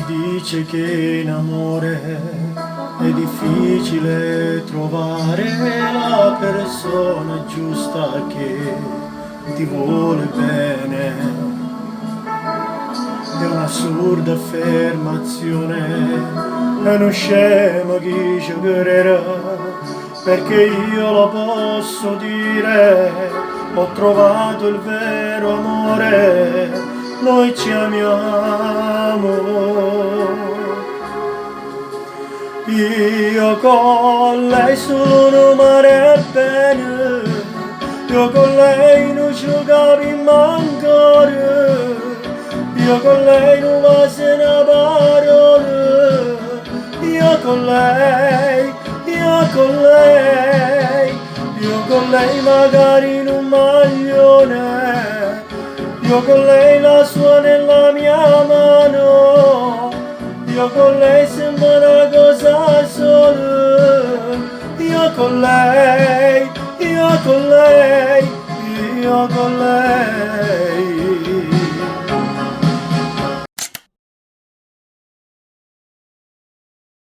dice che in amore è difficile trovare la persona giusta che ti vuole bene. È un'assurda affermazione, è uno scemo chi ci crederà, perché io lo posso dire, ho trovato il vero amore, noi ci amiamo. Io con lei sono mare e bene, io con lei non ci capiamo ancora, io con lei non va se ne parola, io con lei, io con lei, io con lei magari in un maglione, io con lei la sua nella mia mano, io con lei sembra una cosa sola, io con lei, io con lei, io con lei.